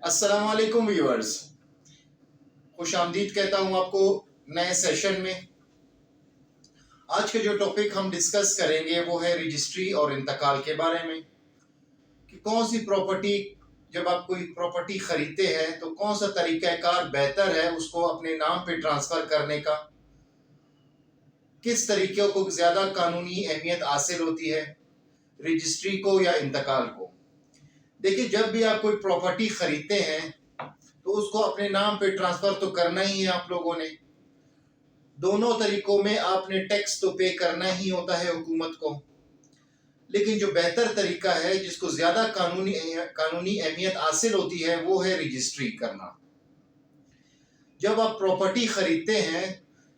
अस्सलाम वालेकुम व्यूअर्स, खुश आमदीद कहता हूँ आपको नए सेशन में। आज के जो टॉपिक हम डिस्कस करेंगे वो है रजिस्ट्री और इंतकाल के बारे में कि कौन सी प्रॉपर्टी, जब आप कोई प्रॉपर्टी खरीदते हैं तो कौन सा तरीक़ाकार बेहतर है उसको अपने नाम पे ट्रांसफ़र करने का, किस तरीक़े को ज़्यादा कानूनी अहमियत हासिल होती है, रजिस्ट्री को या इंतकाल को। देखिए, जब भी आप कोई प्रॉपर्टी खरीदते हैं तो उसको अपने नाम पे ट्रांसफ़र तो करना ही है आप लोगों ने। दोनों तरीकों में आपने टैक्स तो पे करना ही होता है हुकूमत को, लेकिन जो बेहतर तरीका है जिसको ज़्यादा कानूनी अहमियत हासिल होती है वो है रजिस्ट्री करना। जब आप प्रॉपर्टी खरीदते हैं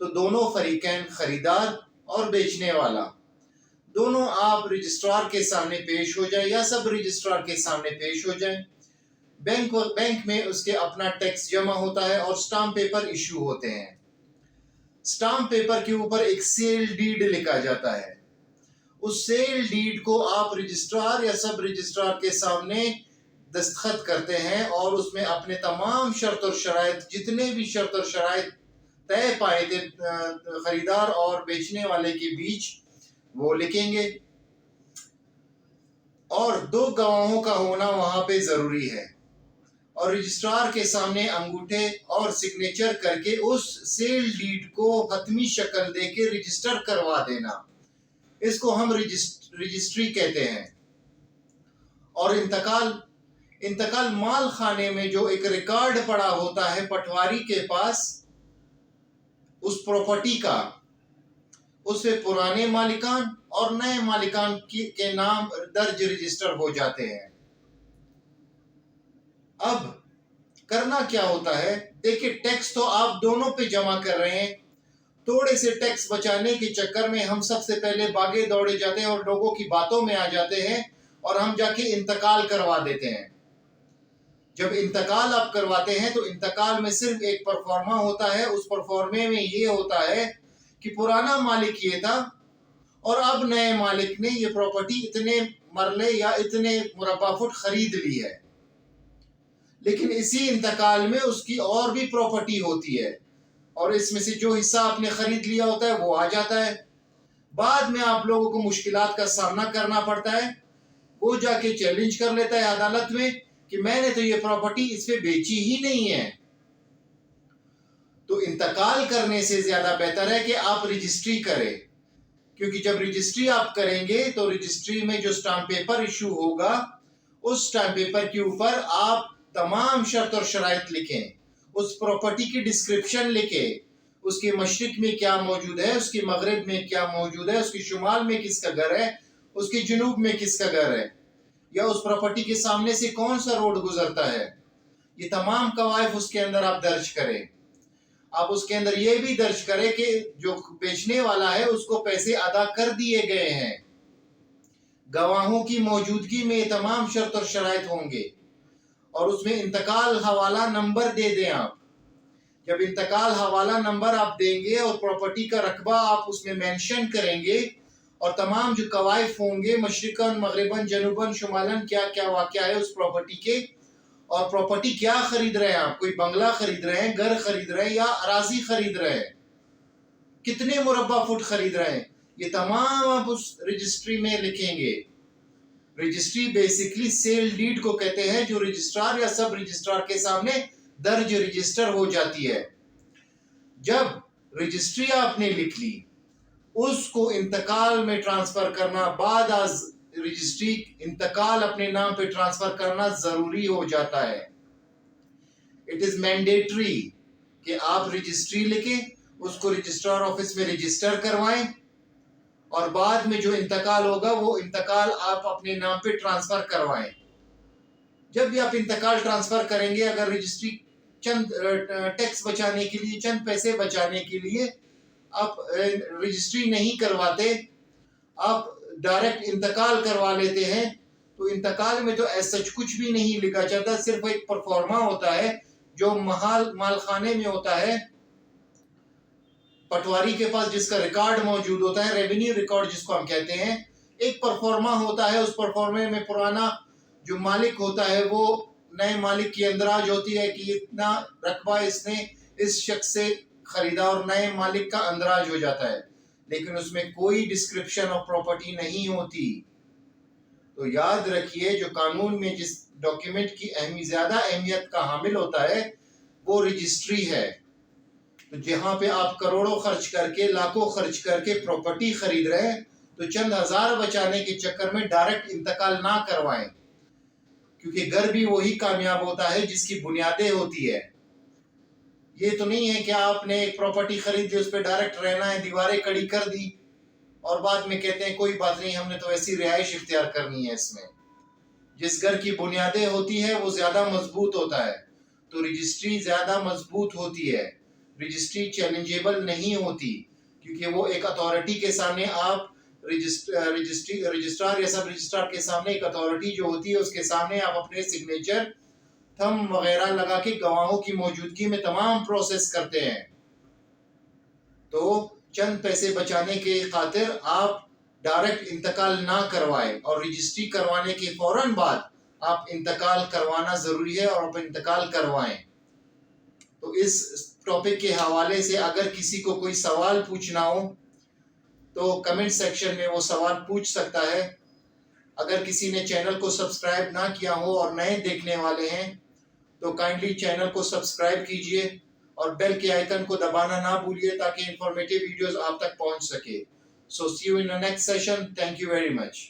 तो दोनों फरीकैन, खरीदार और बेचने वाला, दोनों आप रजिस्ट्रार के सामने पेश हो जाए या सब रजिस्ट्रार के सामने पेश हो जाए। बैंक में उसके अपना टैक्स जमा होता है और स्टाम्प पेपर इशू होते हैं। स्टाम्प पेपर के ऊपर एक सेल डीड लिखा जाता है। उस सेल डीड को आप रजिस्ट्रार या सब रजिस्ट्रार के सामने दस्तखत करते हैं और उसमें अपने तमाम शर्त और शराइत, जितने भी शर्त और शराइत तय पाए थे खरीदार और बेचने वाले के बीच, वो लिखेंगे। और 2 गवाहों का होना वहां पे जरूरी है और रजिस्ट्रार के सामने अंगूठे और सिग्नेचर करके उस सेल डीड को हतमी शक्ल देके रजिस्टर करवा देना, इसको हम रजिस्ट्री कहते हैं। और इंतकाल माल खाने में जो एक रिकॉर्ड पड़ा होता है पटवारी के पास उस प्रॉपर्टी का, उसमें पुराने मालिकान और नए मालिकान के नाम दर्ज रजिस्टर हो जाते हैं। अब करना क्या होता है, देखिए, टैक्स तो आप दोनों पे जमा कर रहे हैं। थोड़े से टैक्स बचाने के चक्कर में हम सबसे पहले भागे दौड़े जाते हैं और लोगों की बातों में आ जाते हैं और हम जाके इंतकाल करवा देते हैं। जब इंतकाल आप करवाते हैं तो इंतकाल में सिर्फ एक परफॉर्मा होता है। उस परफॉर्मे में ये होता है कि पुराना मालिक ये था और अब नए मालिक ने ये प्रॉपर्टी इतने मरले या इतने मुरब्बा फुट खरीद ली है, लेकिन इसी इंतकाल में उसकी और भी प्रॉपर्टी होती है और इसमें से जो हिस्सा आपने खरीद लिया होता है वो आ जाता है। बाद में आप लोगों को मुश्किलात का सामना करना पड़ता है। वो जाके चैलेंज कर लेता है अदालत में कि मैंने तो ये प्रॉपर्टी इस पे बेची ही नहीं है। तो इंतकाल करने से ज्यादा बेहतर है कि आप रजिस्ट्री करें, क्योंकि जब रजिस्ट्री आप करेंगे तो रजिस्ट्री में जो स्टाम्प पेपर इशू होगा उस स्टाम्प पेपर के ऊपर आप तमाम शर्त और शराइत लिखें, उस प्रॉपर्टी की डिस्क्रिप्शन लिखें, उसके मशरिक में क्या मौजूद है, उसके मगरिब में क्या मौजूद है, उसके शुमाल में किसका घर है, उसके जुनूब में किसका घर है, या उस प्रॉपर्टी के सामने से कौन सा रोड गुजरता है। ये तमाम कवायद उसके अंदर आप दर्ज करें। आप उसके अंदर ये भी दर्ज करें कि जो बेचने वाला है उसको पैसे अदा कर दिए गए हैं। गवाहों की मौजूदगी में ये तमाम शर्त और शराइत होंगे और उसमें इंतकाल हवाला नंबर दे दें आप। जब इंतकाल हवाला नंबर आप देंगे और प्रॉपर्टी का रकबा आप उसमें मेंशन करेंगे और तमाम जो कवायद होंगे, मशरिकन, मगरिबन, जनूबन, शुमालन, क्या क्या वाक़या है उस प्रॉपर्टी के, और प्रॉपर्टी क्या खरीद रहे हैं आप, कोई बंगला खरीद रहे हैं, घर खरीद रहे हैं या अराजी खरीद रहे हैं, कितने मुरब्बा फुट खरीद रहे हैं, ये तमाम आप उस रजिस्ट्री में लिखेंगे। रजिस्ट्री बेसिकली सेल डीड को कहते हैं, जो रजिस्ट्रार या सब रजिस्ट्रार के सामने दर्ज रजिस्टर हो जाती है। जब रजिस्ट्री आपने लिख ली, उसको इंतकाल में ट्रांसफर करना, बाद आज रजिस्ट्री इंतकाल अपने नाम पे ट्रांसफर करना जरूरी हो जाता है। इट इज मैंडेटरी कि आप रजिस्ट्री लिखें, उसको रजिस्ट्रार ऑफिस में रजिस्टर करवाएं और बाद में जो इंतकाल होगा वो इंतकाल आप अपने नाम पे ट्रांसफर करवाएं। जब भी आप इंतकाल ट्रांसफर करेंगे, अगर रजिस्ट्री चंद टैक्स बचाने के लिए, चंद पैसे बचाने के लिए आप रजिस्ट्री नहीं करवाते, आप डायरेक्ट इंतकाल करवा लेते हैं, तो इंतकाल में तो ऐसा कुछ भी नहीं लिखा जाता, सिर्फ एक परफॉर्मा होता है जो मालखाने में होता है पटवारी के पास, जिसका रिकॉर्ड मौजूद होता है, रेवेन्यू रिकॉर्ड जिसको हम कहते हैं। एक परफॉर्मा होता है, उस परफॉर्मे में पुराना जो मालिक होता है वो نئے مالک کی اندراج ہوتی ہے کہ اتنا رقبہ اس نے اس شخص سے خریدا اور نئے مالک کا اندراج ہو جاتا ہے، لیکن اس میں کوئی ڈسکرپشن آف پراپرٹی نہیں ہوتی۔ تو یاد رکھیے جو قانون میں جس ڈاکیومنٹ کی زیادہ اہمیت کا حامل ہوتا ہے وہ رجسٹری ہے۔ تو جہاں پہ آپ کروڑوں خرچ کر کے لاکھوں خرچ کر کے پراپرٹی خرید رہے ہیں تو چند ہزار بچانے کے چکر میں ڈائریکٹ انتقال نہ کروائیں، کیونکہ گھر بھی وہی کامیاب ہوتا ہے جس کی بنیادیں ہوتی ہے۔ یہ تو نہیں ہے کہ آپ نے ایک پراپرٹی خرید لی، اس پہ ڈائریکٹ رہنا ہے، دیواریں کڑی کر دی اور بعد میں کہتے ہیں کوئی بات نہیں، ہم نے تو ایسی رہائش اختیار کرنی ہے۔ اس میں جس گھر کی بنیادیں ہوتی ہے وہ زیادہ مضبوط ہوتا ہے، تو رجسٹری زیادہ مضبوط ہوتی ہے۔ رجسٹری چیلنجیبل نہیں ہوتی، کیونکہ وہ ایک اتھارٹی کے سامنے آپ رجسٹرار یا سب رجسٹرار کے سامنے ایک اتھارٹی جو ہوتی ہے اس کے سامنے آپ اپنے سگنیچر تھم وغیرہ لگا کے گواہوں کی موجودگی میں تمام پروسیس کرتے ہیں۔ تو چند پیسے بچانے کے خاطر آپ ڈائریکٹ انتقال نہ کروائیں، اور رجسٹری کروانے کے فوراً بعد آپ انتقال کروانا ضروری ہے اور آپ انتقال کروائیں۔ تو اس ٹاپک کے حوالے سے اگر کسی کو کوئی سوال پوچھنا ہو تو کمنٹ سیکشن میں وہ سوال پوچھ سکتا ہے۔ اگر کسی نے چینل کو سبسکرائب نہ کیا ہو اور نئے دیکھنے والے ہیں تو کائنڈلی چینل کو سبسکرائب کیجئے اور بیل کے آئیکن کو دبانا نہ بھولیے تاکہ انفارمیٹیو ویڈیوز آپ تک پہنچ سکے۔ So see you in the next session. Thank you very much.